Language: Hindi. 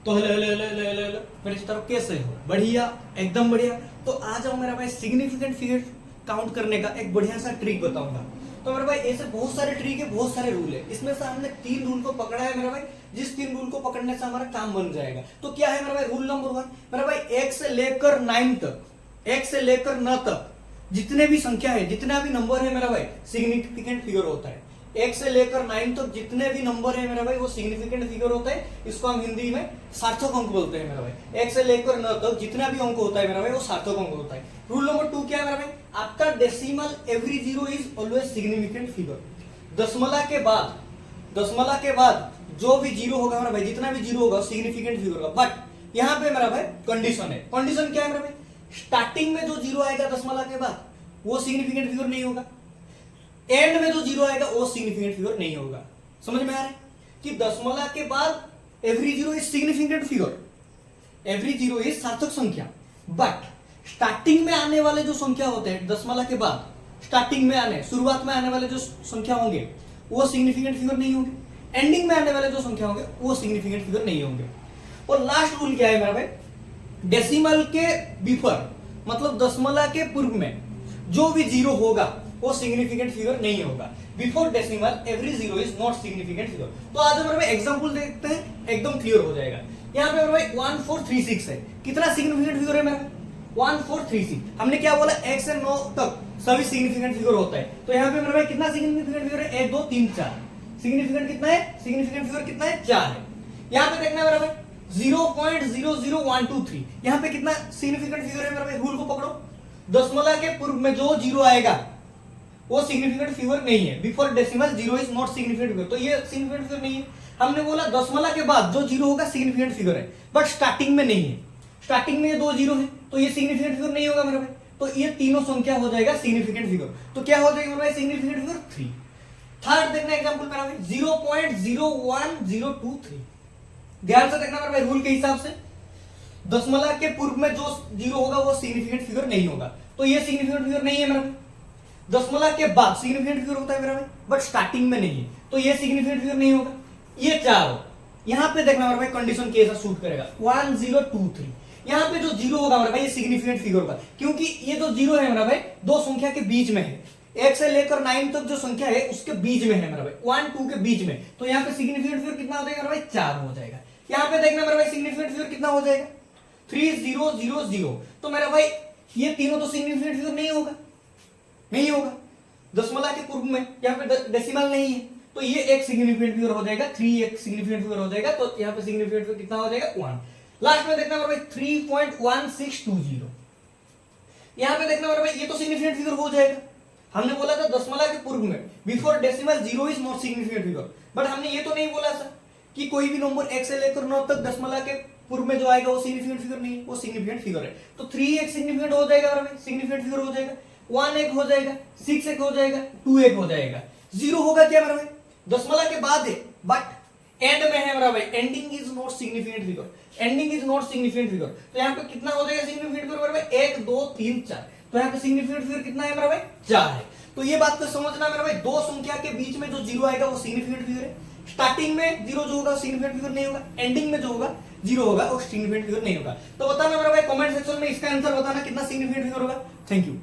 तो hello hello hello hello hello hello मेरे चित्रों कैसे हो? बढ़िया, एकदम बढ़िया। तो आज हम मेरा भाई सिग्निफिकेंट फिगर काउंट करने का एक बढ़िया सा ट्रिक बताऊंगा। तो मेरे भाई ऐसे बहुत सारे ट्रिक है, बहुत सारे रूल है। इसमें से हमने 3 रूल को पकड़ा है मेरा भाई, जिस 3 रूल को पकड़ने से हमारा काम बन जाएगा। तो क्या है मेरा भाई? रूल नंबर 1 मेरा भाई, 1 से लेकर 9 तक, 1 से लेकर 9 तक जितने भी संख्या है, जितना भी नंबर है मेरा भाई, सिग्निफिकेंट फिगर होता है। 1 से लेकर 9 तक जितने भी नंबर है मेरा भाई, वो सिग्निफिकेंट फिगर होता है। इसको हम हिंदी में सार्थक अंक बोलते हैं मेरा भाई। 1 से लेकर 9 तक जितना भी अंक होता है मेरा भाई, वो सार्थक अंक होता है। रूल नंबर 2 क्या है मेरा भाई? आपका decimal every zero is always significant figure. दशमलव के बाद जो भी जीरो होगा मेरा भाई, जितना भी जीरो होगा सिग्निफिकेंट फिगर होगा। बट यहाँ पे मेरा भाई कंडीशन है। कंडीशन क्या है मेरा भाई? स्टार्टिंग में जो जीरो आएगा दशमलव के बाद, वो सिग्निफिकेंट फिगर नहीं होगा। एंड में जो जीरो आएगा वो सिग्निफिकेंट फिगर नहीं होगा। समझ में आ रहा है कि दशमलव के बाद every zero is significant figure, every zero is सार्थक संख्या। बट स्टार्टिंग में आने वाले जो संख्या होते हैं दशमलव के बाद, स्टार्टिंग में आने, शुरुआत में आने वाले जो संख्या होंगे वो सिग्निफिकेंट फिगर नहीं होंगे। एंडिंग में आने वाले जो संख्या होंगे वो सिग्निफिकेंट फिगर नहीं होंगे। और लास्ट रूल क्या है मेरा भाई? डेसिमल के बिफोर, मतलब दशमलव के पूर्व में जो भी जीरो होगा वो सिग्निफिकेंट फिगर नहीं होगा। Before decimal every zero is not significant figure. तो आज हम एग्जांपल देखते हैं, एकदम क्लियर हो जाएगा। यहाँ पे भाई 1436 है। कितना सिग्निफिकेंट फिगर है मेरा? 1436। हमने क्या बोला? 1 से 9 तक सभी सिग्निफिकेंट फिगर होता है। तो यहाँ पे मेरा भाई कितना सिग्निफिकेंट फिगर है? 1 2 3 4। सिग्निफिकेंट कितना है? सिग्निफिकेंट फिगर कितना है? 4 है। यहाँ पे देखना है मेरा भाई 0.00123। यहाँ पे कितना सिग्निफिकेंट फिगर है मेरा भाई? रूल को पकड़ो, दशमलव के पूर्व में जो जीरो आएगा वो सिग्निफिकेंट फिगर नहीं है। Before decimal zero is not significant figure, तो ये सिग्निफिकेंट फिगर नहीं है। हमने बोला दशमलव के बाद जो जीरो होगा सिग्निफिकेंट फिगर है, बट स्टार्टिंग में नहीं है। स्टार्टिंग में ये 2 जीरो है, तो ये सिग्निफिकेंट फिगर नहीं होगा मेरा भाई। तो ये तीनों संख्या हो जाएगा सिग्निफिकेंट फिगर। तो क्या हो जाएगा मेरा भाई? Significant figure 3। थर्ड देखना एग्जांपल मेरा भाई 0.01023। ध्यान से देखना मेरा भाई, रूल के हिसाब से दशमलव के पूर्व में जो जीरो होगा वो सिग्निफिकेंट फिगर नहीं होगा। तो ये सिग्निफिकेंट फिगर नहीं है मेरा भाई। दशमलव के बाद सिग्निफिकेंट फिगर होता है मेरा भाई, बट स्टार्टिंग में नहीं है, तो ये सिग्निफिकेंट फिगर नहीं होगा। ये 4 यहाँ पे देखना मेरा भाई, कंडीशन कैसा सूट करेगा? 1023। यहाँ पे जो जीरो होगा मेरा भाई, ये सिग्निफिकेंट फिगर होगा, क्योंकि ये जो जीरो है मेरा भाई दो संख्या के बीच में है। 1 से लेकर 9 तक जो संख्या है उसके बीच में है मेरा भाई, 1 2 के बीच में। तो यहाँ पे सिग्निफिकेंट फिगर कितना हो जाएगा मेरा भाई? 4 हो जाएगा। यहाँ पे देखना मेरा भाई सिग्निफिकेंट फिगर कितना हो जाएगा? 3000। तो मेरा भाई ये तीनों तो सिग्निफिकेंट फिगर नहीं होगा, नहीं होगा। दशमलव के पूर्व में यहाँ पे डेसिमल नहीं है, तो ये एक सिग्निफिकेंट फिगर हो जाएगा। 3 एक सिग्निफिकेंट फिगर हो जाएगा। तो यहाँ पे सिग्निफिकेंट फिगर कितना हो जाएगा? 1। लास्ट में देखना मेरा भाई 3.1620। यहाँ पे देखना मेरा भाई ये तो सिग्निफिकेंट फिगर हो जाएगा। हमने बोला था दशमलव के पूर्व में before decimal zero is not significant figure, but हमने ये तो नहीं बोला था कि कोई भी नंबर 1 से लेकर 9 तक दशमलव के पूर्व में जो आएगा वो सिग्निफिकेंट फिगर नहीं है, वो सिग्निफिकेंट फिगर है। तो 3 एक सिग्निफिकेंट हो जाएगा मेरा भाई, सिग्निफिकेंट फिगर हो जाएगा। 1 एक हो जाएगा, 6 एक हो जाएगा, 2 एक हो जाएगा। जीरो होगा क्या मेरा भाई? दशमलव के बाद है, बट एंड में है मेरा भाई। Ending is not significant figure, ending is not significant figure. तो यहाँ पे कितना हो जाएगा सिग्निफिकेंट फिगर मेरा भाई? 1 2 3 4। तो यहाँ पे सिग्निफिकेंट फिगर कितना है मेरा भाई? 4 है। तो ये बात को समझना मेरा भाई, दो संख्या के बीच में जो जीरो आएगा वो सिग्निफिकेंट फिगर है। स्टार्टिंग में जीरो जो होगा सिग्निफिकेंट फिगर नहीं होगा, एंडिंग में जो होगा जीरो होगा वो सिग्निफिकेंट फिगर नहीं होगा। तो बताना मेरा भाई कमेंट सेक्शन में इसका आंसर बताना कितना सिग्निफिकेंट फिगर होगा। Thank you.